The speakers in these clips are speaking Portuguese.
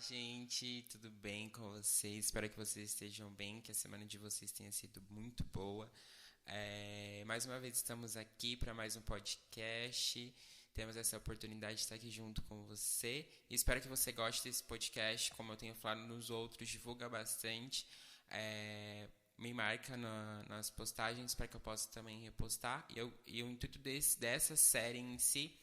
gente, tudo bem com vocês? Espero que vocês estejam bem, que a semana de vocês tenha sido muito boa. Mais uma vez estamos aqui para mais um podcast. Temos essa oportunidade de estar aqui junto com você. E espero que você goste desse podcast. Como eu tenho falado nos outros, divulga bastante. Me marca nas postagens para que eu possa também repostar. E o intuito dessa série em si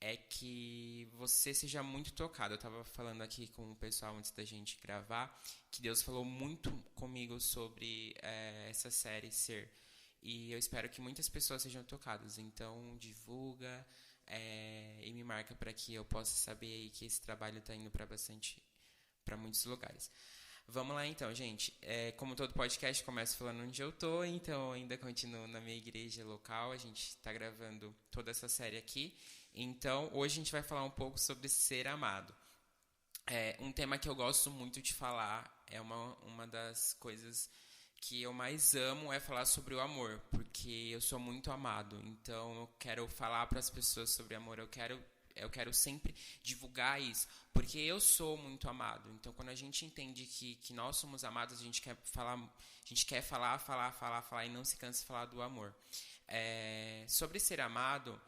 é que você seja muito tocado. Eu estava falando aqui com o pessoal antes da gente gravar, que Deus falou muito comigo sobre essa série Ser. E eu espero que muitas pessoas sejam tocadas. Então, divulga e me marca para que eu possa saber aí que esse trabalho está indo para muitos lugares. Vamos lá então, gente. Como todo podcast, começo falando onde eu tô, então eu ainda continuo na minha igreja local. A gente está gravando toda essa série aqui. Então, hoje a gente vai falar um pouco sobre ser amado. Um tema que eu gosto muito de falar, é uma das coisas que eu mais amo é falar sobre o amor, porque eu sou muito amado. Então, eu quero falar para as pessoas sobre amor, eu quero sempre divulgar isso, porque eu sou muito amado. Então, quando a gente entende que nós somos amados, a gente quer falar e não se cansa de falar do amor. Sobre ser amado,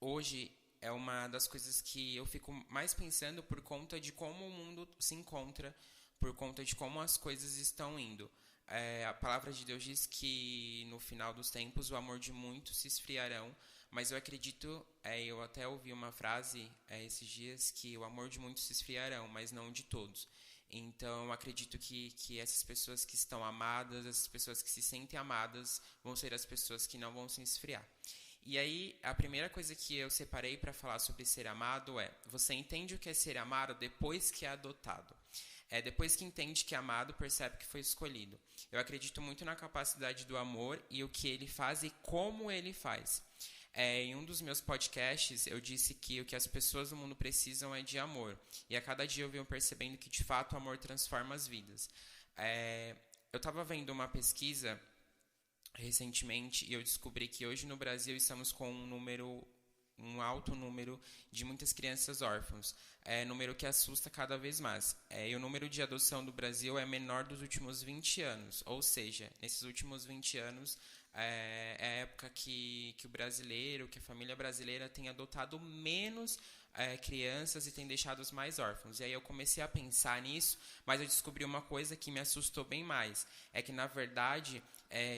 hoje é uma das coisas que eu fico mais pensando por conta de como o mundo se encontra, por conta de como as coisas estão indo. A palavra de Deus diz que no final dos tempos o amor de muitos se esfriarão, mas eu acredito, eu até ouvi uma frase esses dias, que o amor de muitos se esfriarão, mas não de todos. Então, eu acredito que essas pessoas que estão amadas, essas pessoas que se sentem amadas, vão ser as pessoas que não vão se esfriar. E aí, a primeira coisa que eu separei para falar sobre ser amado você entende o que é ser amado depois que é adotado. Depois que entende que é amado, percebe que foi escolhido. Eu acredito muito na capacidade do amor e o que ele faz e como ele faz. Em um dos meus podcasts, eu disse que o que as pessoas do mundo precisam é de amor. E a cada dia eu venho percebendo que, de fato, o amor transforma as vidas. Eu estava vendo uma pesquisa recentemente e eu descobri que hoje no Brasil estamos com um alto número de muitas crianças órfãos, número que assusta cada vez mais. E o número de adoção do Brasil é menor dos últimos 20 anos, ou seja, nesses últimos 20 anos é a época que o brasileiro, que a família brasileira tem adotado menos crianças e tem deixado os mais órfãos. E aí eu comecei a pensar nisso, mas eu descobri uma coisa que me assustou bem mais, é que na verdade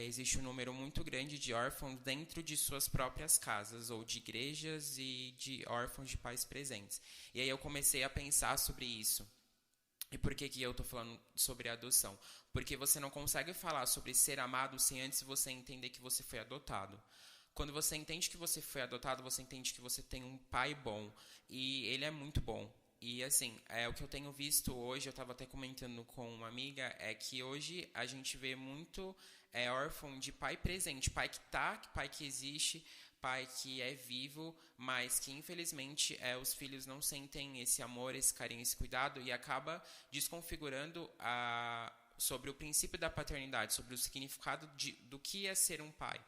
existe um número muito grande de órfãos dentro de suas próprias casas, ou de igrejas e de órfãos de pais presentes. E aí eu comecei a pensar sobre isso. E por que eu estou falando sobre adoção? Porque você não consegue falar sobre ser amado sem antes você entender que você foi adotado. Quando você entende que você foi adotado, você entende que você tem um pai bom. E ele é muito bom. E assim, o que eu tenho visto hoje, eu estava até comentando com uma amiga, é que hoje a gente vê muito órfão de pai presente, pai que tá, pai que existe, pai que é vivo, mas que infelizmente os filhos não sentem esse amor, esse carinho, esse cuidado e acaba desconfigurando sobre o princípio da paternidade, sobre o significado do que é ser um pai.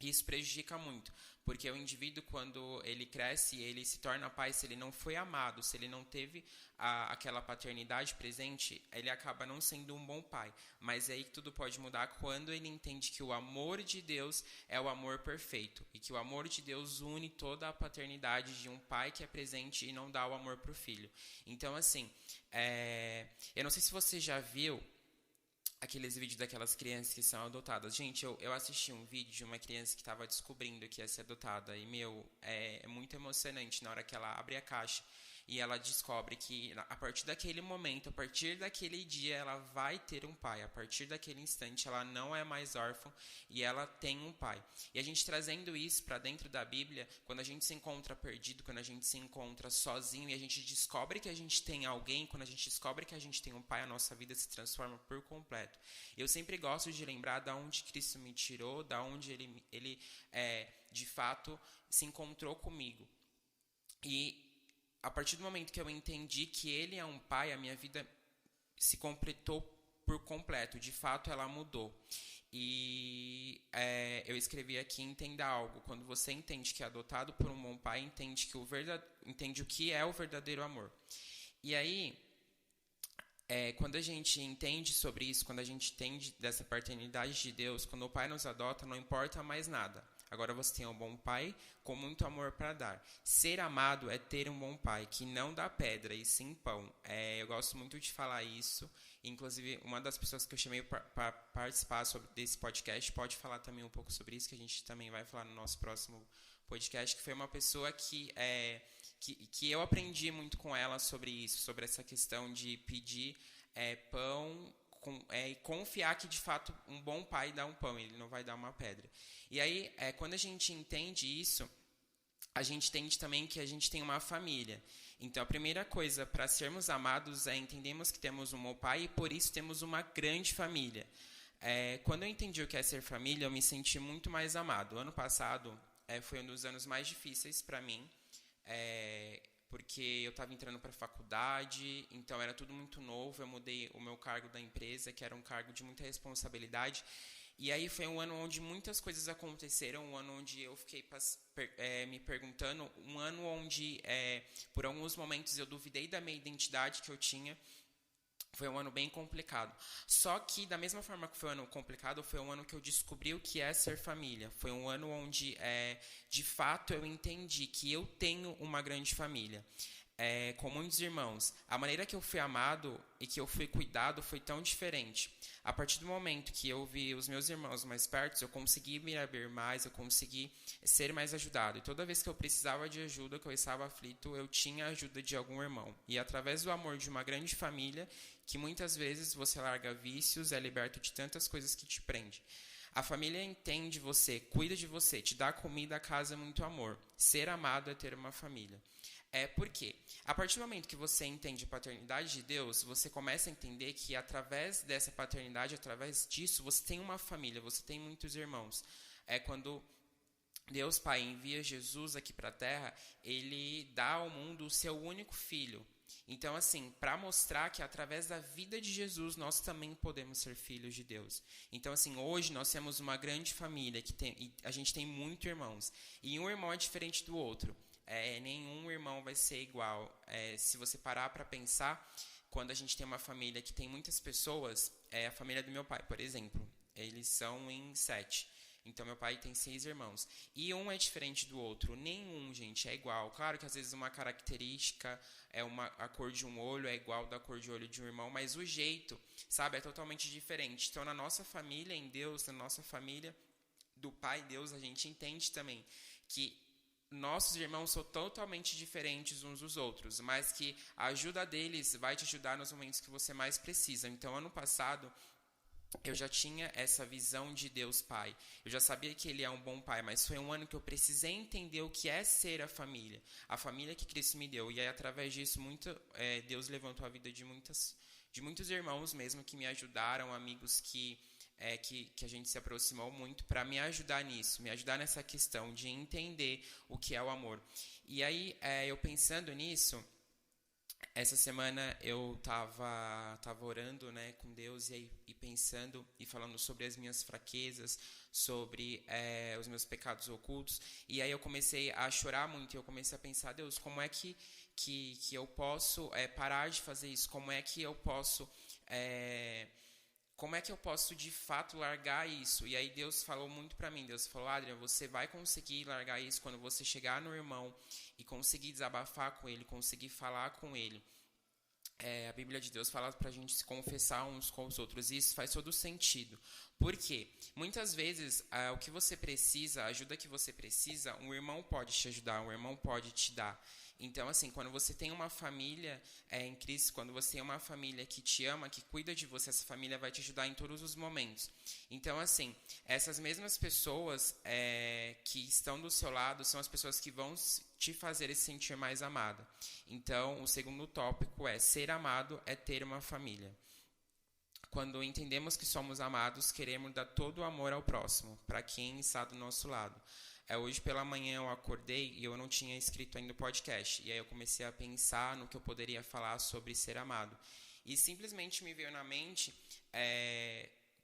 Isso prejudica muito, porque o indivíduo, quando ele cresce, ele se torna pai, se ele não foi amado, se ele não teve aquela paternidade presente, ele acaba não sendo um bom pai. Mas é aí que tudo pode mudar quando ele entende que o amor de Deus é o amor perfeito, e que o amor de Deus une toda a paternidade de um pai que é presente e não dá o amor para o filho. Então, assim, eu não sei se você já viu aqueles vídeos daquelas crianças que são adotadas. Gente, eu assisti um vídeo de uma criança que estava descobrindo que ia ser adotada. E, é muito emocionante na hora que ela abre a caixa e ela descobre que a partir daquele momento, a partir daquele dia, ela vai ter um pai. A partir daquele instante, ela não é mais órfã e ela tem um pai. E a gente trazendo isso para dentro da Bíblia, quando a gente se encontra perdido, quando a gente se encontra sozinho e a gente descobre que a gente tem alguém, quando a gente descobre que a gente tem um pai, a nossa vida se transforma por completo. Eu sempre gosto de lembrar da onde Cristo me tirou, da onde ele de fato se encontrou comigo. E a partir do momento que eu entendi que ele é um pai, a minha vida se completou por completo. De fato, ela mudou. E eu escrevi aqui: entenda algo. Quando você entende que é adotado por um bom pai, entende o que é o verdadeiro amor. E aí, quando a gente entende sobre isso, quando a gente entende dessa paternidade de Deus, quando o Pai nos adota, não importa mais nada. Agora você tem um bom pai com muito amor para dar. Ser amado é ter um bom pai que não dá pedra e sim pão. Eu gosto muito de falar isso. Inclusive, uma das pessoas que eu chamei para participar desse podcast pode falar também um pouco sobre isso, que a gente também vai falar no nosso próximo podcast, que foi uma pessoa que eu aprendi muito com ela sobre isso, sobre essa questão de pedir pão e confiar que, de fato, um bom pai dá um pão, ele não vai dar uma pedra. E aí, quando a gente entende isso, a gente entende também que a gente tem uma família. Então, a primeira coisa para sermos amados é entendermos que temos um bom pai e, por isso, temos uma grande família. Quando eu entendi o que é ser família, eu me senti muito mais amado. O ano passado foi um dos anos mais difíceis para mim, porque eu estava entrando para a faculdade, então era tudo muito novo. Eu mudei o meu cargo da empresa, que era um cargo de muita responsabilidade. E aí foi um ano onde muitas coisas aconteceram, um ano onde eu fiquei me perguntando, um ano onde, por alguns momentos, eu duvidei da minha identidade que eu tinha. Foi um ano bem complicado. Só que, da mesma forma que foi um ano complicado, foi um ano que eu descobri o que é ser família. Foi um ano onde, de fato, eu entendi que eu tenho uma grande família. Com muitos irmãos. A maneira que eu fui amado e que eu fui cuidado foi tão diferente. A partir do momento que eu vi os meus irmãos mais perto, eu consegui me abrir mais, eu consegui ser mais ajudado. E toda vez que eu precisava de ajuda, que eu estava aflito, eu tinha a ajuda de algum irmão. E através do amor de uma grande família, que muitas vezes você larga vícios, é liberto de tantas coisas que te prende. A família entende você, cuida de você, te dá comida, casa, muito amor. Ser amado é ter uma família. Por quê? A partir do momento que você entende a paternidade de Deus, você começa a entender que através dessa paternidade, através disso, você tem uma família, você tem muitos irmãos. Quando Deus Pai envia Jesus aqui para a Terra, Ele dá ao mundo o seu único filho. Então, assim, para mostrar que através da vida de Jesus, nós também podemos ser filhos de Deus. Então, assim, hoje nós temos uma grande família, e a gente tem muitos irmãos. E um irmão é diferente do outro. Nenhum irmão vai ser igual. Se você parar para pensar, quando a gente tem uma família que tem muitas pessoas, a família do meu pai, por exemplo, eles são em 7. Então, meu pai tem 6 irmãos. E um é diferente do outro. Nenhum, gente, é igual. Claro que, às vezes, uma característica, a cor de um olho é igual da cor de olho de um irmão, mas o jeito, sabe, é totalmente diferente. Então, na nossa família, em Deus, na nossa família do Pai Deus, a gente entende também que nossos irmãos são totalmente diferentes uns dos outros, mas que a ajuda deles vai te ajudar nos momentos que você mais precisa. Então, ano passado, eu já tinha essa visão de Deus Pai. Eu já sabia que Ele é um bom Pai, mas foi um ano que eu precisei entender o que é ser a família que Cristo me deu. E aí, através disso, Deus levantou a vida de muitos irmãos mesmo que me ajudaram, amigos que a gente se aproximou muito para me ajudar nisso, me ajudar nessa questão de entender o que é o amor. E aí, eu pensando nisso, essa semana eu tava orando, né, com Deus e pensando e falando sobre as minhas fraquezas, sobre os meus pecados ocultos. E aí eu comecei a chorar muito e eu comecei a pensar, Deus, como é que eu posso parar de fazer isso? Como é que eu posso de fato largar isso? E aí Deus falou muito para mim. Deus falou, Adrian, você vai conseguir largar isso quando você chegar no irmão e conseguir desabafar com ele, conseguir falar com ele. A Bíblia de Deus fala pra gente se confessar uns com os outros, e isso faz todo sentido. Por quê? Muitas vezes, o que você precisa, a ajuda que você precisa, um irmão pode te ajudar, um irmão pode te dar. Então, assim, quando você tem uma família em Cristo, quando você tem uma família que te ama, que cuida de você, essa família vai te ajudar em todos os momentos. Então, assim, essas mesmas pessoas que estão do seu lado são as pessoas que vão te fazer se sentir mais amada. Então, o segundo tópico é ser amado é ter uma família. Quando entendemos que somos amados, queremos dar todo o amor ao próximo, para quem está do nosso lado. Hoje pela manhã eu acordei e eu não tinha escrito ainda o podcast. E aí eu comecei a pensar no que eu poderia falar sobre ser amado. E simplesmente me veio na mente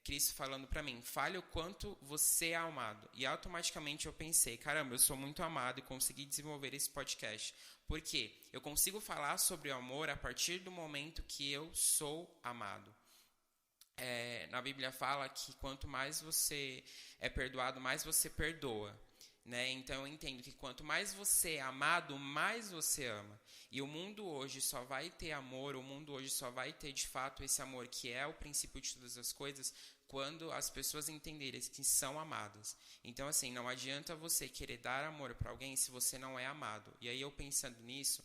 Cristo falando pra mim, fale o quanto você é amado. E automaticamente eu pensei, caramba, eu sou muito amado e consegui desenvolver esse podcast. Por quê? Eu consigo falar sobre o amor a partir do momento que eu sou amado. Na Bíblia fala que quanto mais você é perdoado, mais você perdoa. Né? Então eu entendo que quanto mais você é amado, mais você ama. E o mundo hoje só vai ter amor, o mundo hoje só vai ter de fato esse amor que é o princípio de todas as coisas, quando as pessoas entenderem que são amadas. Então assim, não adianta você querer dar amor para alguém se você não é amado. E aí eu pensando nisso,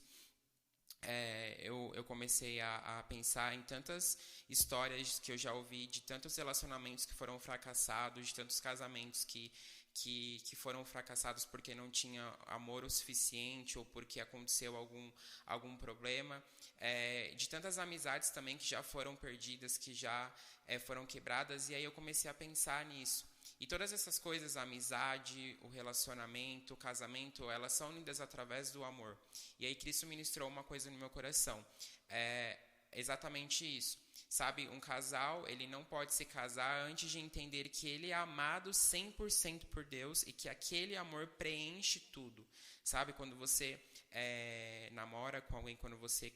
eu comecei a pensar em tantas histórias que eu já ouvi, de tantos relacionamentos que foram fracassados, de tantos casamentos que foram fracassados porque não tinha amor o suficiente ou porque aconteceu algum problema, de tantas amizades também que já foram perdidas, que já foram quebradas, e aí eu comecei a pensar nisso. E todas essas coisas, a amizade, o relacionamento, o casamento, elas são unidas através do amor. E aí Cristo ministrou uma coisa no meu coração, exatamente isso. Sabe, um casal, ele não pode se casar antes de entender que ele é amado 100% por Deus e que aquele amor preenche tudo. Sabe, quando você namora com alguém, quando você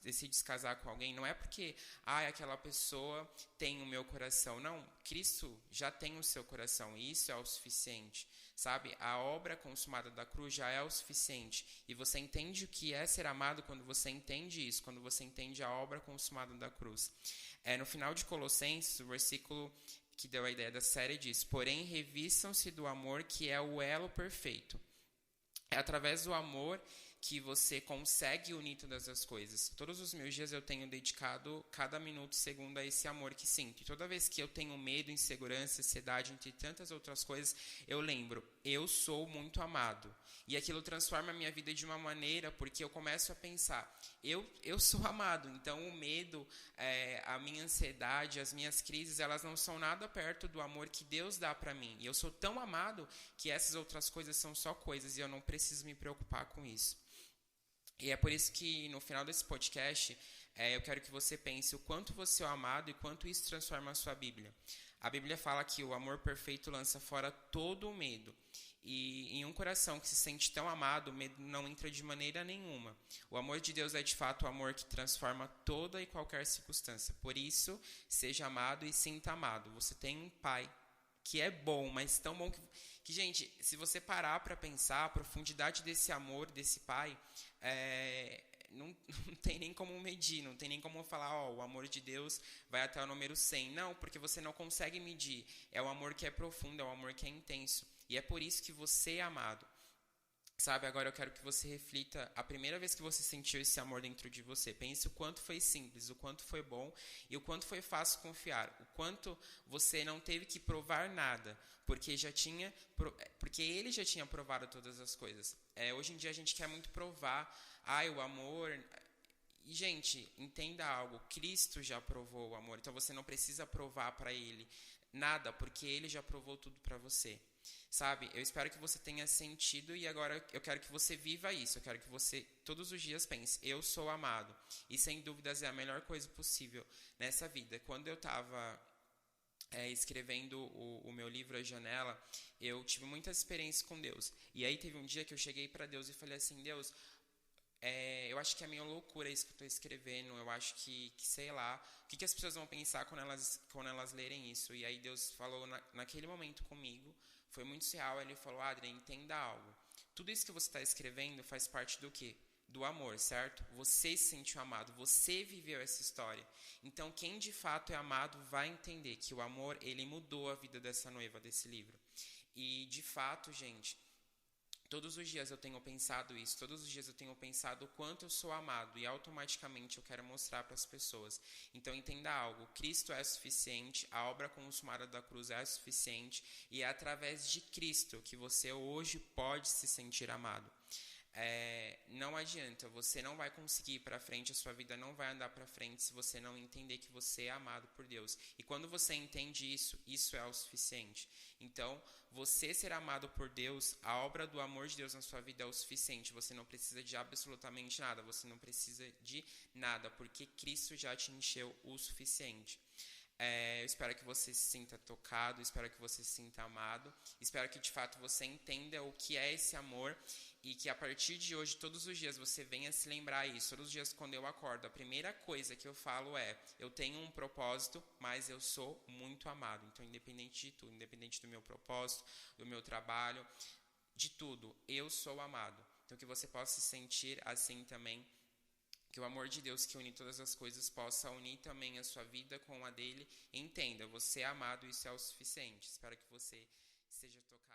decide se casar com alguém, não é porque aquela pessoa tem o meu coração. Não, Cristo já tem o seu coração e isso é o suficiente. Sabe, a obra consumada da cruz já é o suficiente. E você entende o que é ser amado quando você entende isso, quando você entende a obra consumada da cruz. No final de Colossenses, o versículo que deu a ideia da série diz: porém, revistam-se do amor, que é o elo perfeito. É através do amor que você consegue unir todas as coisas. Todos os meus dias eu tenho dedicado cada minuto e segundo a esse amor que sinto. E toda vez que eu tenho medo, insegurança, ansiedade, entre tantas outras coisas, eu lembro, eu sou muito amado. E aquilo transforma a minha vida de uma maneira, porque eu começo a pensar, eu sou amado. Então o medo, a minha ansiedade, as minhas crises, elas não são nada perto do amor que Deus dá para mim. E eu sou tão amado que essas outras coisas são só coisas e eu não preciso me preocupar com isso. E é por isso que no final desse podcast, eu quero que você pense o quanto você é amado e quanto isso transforma a sua Bíblia. A Bíblia fala que o amor perfeito lança fora todo o medo. E em um coração que se sente tão amado, o medo não entra de maneira nenhuma. O amor de Deus é de fato o amor que transforma toda e qualquer circunstância. Por isso, seja amado e sinta amado. Você tem um pai que é bom, mas tão bom que gente, se você parar para pensar a profundidade desse amor, desse pai, não tem nem como medir, não tem nem como falar, o amor de Deus vai até o número 100. Não, porque você não consegue medir. É o amor que é profundo, é o amor que é intenso. E é por isso que você é amado. Sabe, agora eu quero que você reflita a primeira vez que você sentiu esse amor dentro de você. Pense o quanto foi simples, o quanto foi bom e o quanto foi fácil confiar. O quanto você não teve que provar nada, porque ele já tinha provado todas as coisas. Hoje em dia a gente quer muito provar, o amor... E, gente, entenda algo, Cristo já provou o amor, então você não precisa provar para ele nada, porque ele já provou tudo para você. Sabe, eu espero que você tenha sentido e agora eu quero que você viva isso, eu quero que você todos os dias pense, eu sou amado. E sem dúvidas é a melhor coisa possível nessa vida. Quando eu estava escrevendo o meu livro A Janela, eu tive muitas experiências com Deus. E aí teve um dia que eu cheguei para Deus e falei assim, Deus, eu acho que é meio loucura isso que eu estou escrevendo, eu acho que sei lá, o que as pessoas vão pensar quando elas lerem isso? E aí Deus falou naquele momento comigo, foi muito real, ele falou, Adrien, entenda algo, tudo isso que você está escrevendo faz parte do quê? Do amor, certo? Você se sentiu amado, você viveu essa história. Então quem de fato é amado vai entender que o amor, ele mudou a vida dessa noiva desse livro. E de fato, gente, todos os dias eu tenho pensado isso, todos os dias eu tenho pensado o quanto eu sou amado e automaticamente eu quero mostrar para as pessoas. Então entenda algo, Cristo é suficiente, a obra consumada da cruz é suficiente e é através de Cristo que você hoje pode se sentir amado. Não adianta, você não vai conseguir ir para frente, a sua vida não vai andar para frente se você não entender que você é amado por Deus. E quando você entende isso, isso é o suficiente. Então, você ser amado por Deus, a obra do amor de Deus na sua vida é o suficiente. Você não precisa de absolutamente nada, você não precisa de nada, porque Cristo já te encheu o suficiente. Eu espero que você se sinta tocado, espero que você se sinta amado, espero que de fato você entenda o que é esse amor e que a partir de hoje, todos os dias, você venha se lembrar isso. Todos os dias quando eu acordo, a primeira coisa que eu falo é: eu tenho um propósito, mas eu sou muito amado. Então, independente de tudo, independente do meu propósito, do meu trabalho, de tudo, eu sou amado. Então, que você possa se sentir assim também. Que o amor de Deus que une todas as coisas possa unir também a sua vida com a dele. Entenda, você é amado, isso é o suficiente. Espero que você seja tocado.